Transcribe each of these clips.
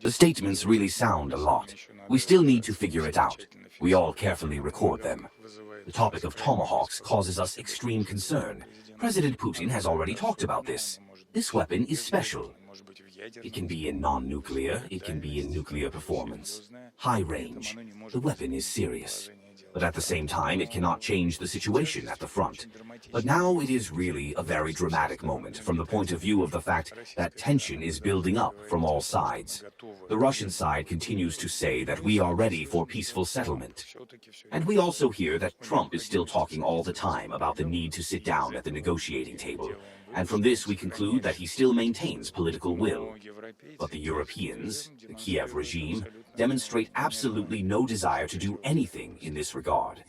The statements really sound a lot. We still need to figure it out. We all carefully record them. The topic of Tomahawks causes us extreme concern. President Putin has already talked about this. This weapon is special. It can be in non-nuclear, it can be in nuclear performance. High range. The weapon is serious. But at the same time, it cannot change the situation at the front. But now it is really a very dramatic moment from the point of view of the fact that tension is building up from all sides. The Russian side continues to say that we are ready for peaceful settlement. And we also hear that Trump is still talking all the time about the need to sit down at the negotiating table. And from this we conclude that he still maintains political will. But the Europeans, the Kiev regime, demonstrate absolutely no desire to do anything in this regard.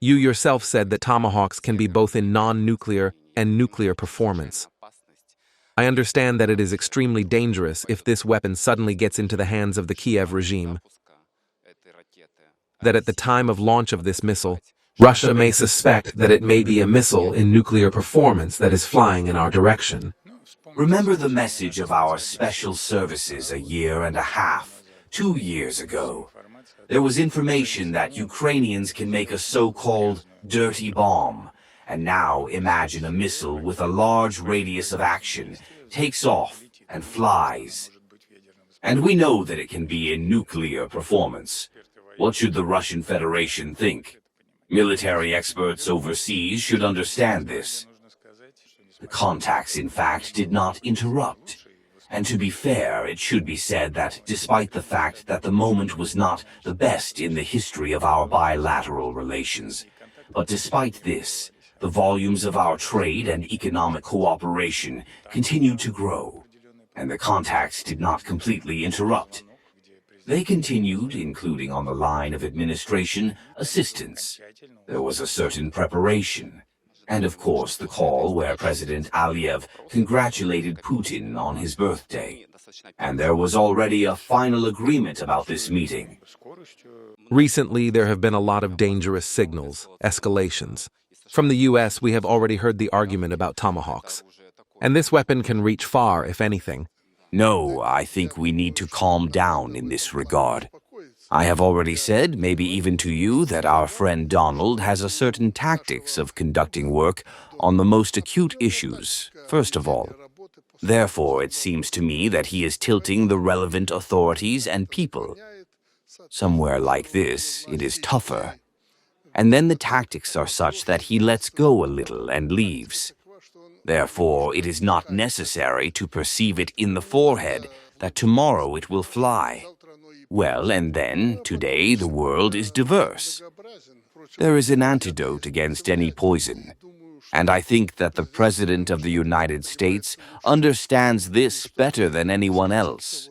You yourself said that Tomahawks can be both in non-nuclear and nuclear performance. I understand that it is extremely dangerous if this weapon suddenly gets into the hands of the Kiev regime, that at the time of launch of this missile, Russia may suspect that it may be a missile in nuclear performance that is flying in our direction. Remember the message of our special services a year and a half, 2 years ago. There was information that Ukrainians can make a so-called dirty bomb. And now imagine a missile with a large radius of action, takes off and flies. And we know that it can be in nuclear performance. What should the Russian Federation think? Military experts overseas should understand this. The contacts, in fact, did not interrupt. And to be fair, it should be said that despite the fact that the moment was not the best in the history of our bilateral relations, but despite this, the volumes of our trade and economic cooperation continued to grow, and the contacts did not completely interrupt. They continued, including on the line of administration, assistance. There was a certain preparation. And of course the call where President Aliyev congratulated Putin on his birthday. And there was already a final agreement about this meeting. Recently, there have been a lot of dangerous signals, escalations. From the US, we have already heard the argument about Tomahawks. And this weapon can reach far, if anything. No, I think we need to calm down in this regard. I have already said, maybe even to you, that our friend Donald has a certain tactics of conducting work on the most acute issues, first of all. Therefore, it seems to me that he is tilting the relevant authorities and people. Somewhere like this, it is tougher. And then the tactics are such that he lets go a little and leaves. Therefore, it is not necessary to perceive it in the forehead that tomorrow it will fly. Well, and then, today, the world is diverse. There is an antidote against any poison. And I think that the President of the United States understands this better than anyone else.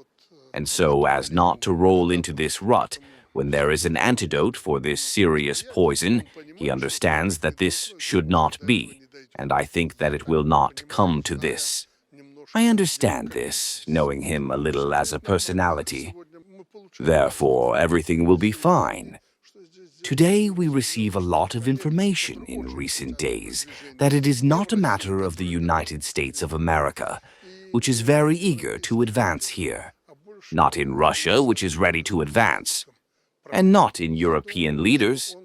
And so as not to roll into this rut, when there is an antidote for this serious poison, he understands that this should not be. And I think that it will not come to this. I understand this, knowing him a little as a personality. Therefore, everything will be fine. Today, we receive a lot of information in recent days that it is not a matter of the United States of America, which is very eager to advance here. Not in Russia, which is ready to advance. And not in European leaders.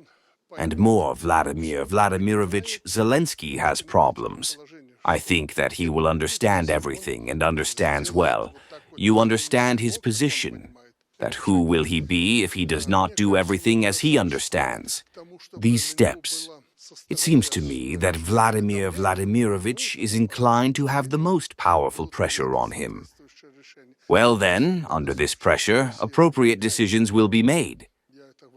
And more, Vladimir Vladimirovich Zelensky has problems. I think that he will understand everything and understands well. You understand his position. That who will he be if he does not do everything as he understands? These steps. It seems to me that Vladimir Vladimirovich is inclined to have the most powerful pressure on him. Well then, under this pressure, appropriate decisions will be made.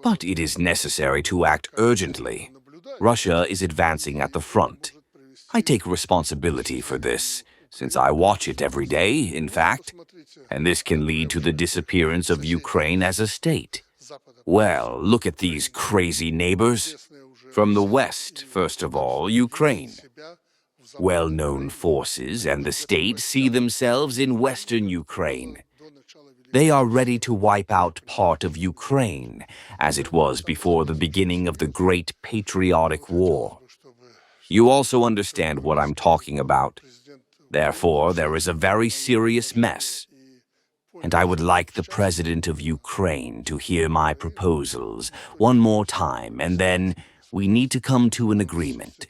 But it is necessary to act urgently. Russia is advancing at the front. I take responsibility for this, since I watch it every day, in fact, and this can lead to the disappearance of Ukraine as a state. Well, look at these crazy neighbors. From the west, first of all, Ukraine. Well-known forces and the state see themselves in western Ukraine. They are ready to wipe out part of Ukraine, as it was before the beginning of the Great Patriotic War. You also understand what I'm talking about. Therefore, there is a very serious mess. and I would like the president of Ukraine to hear my proposals one more time, and then we need to come to an agreement.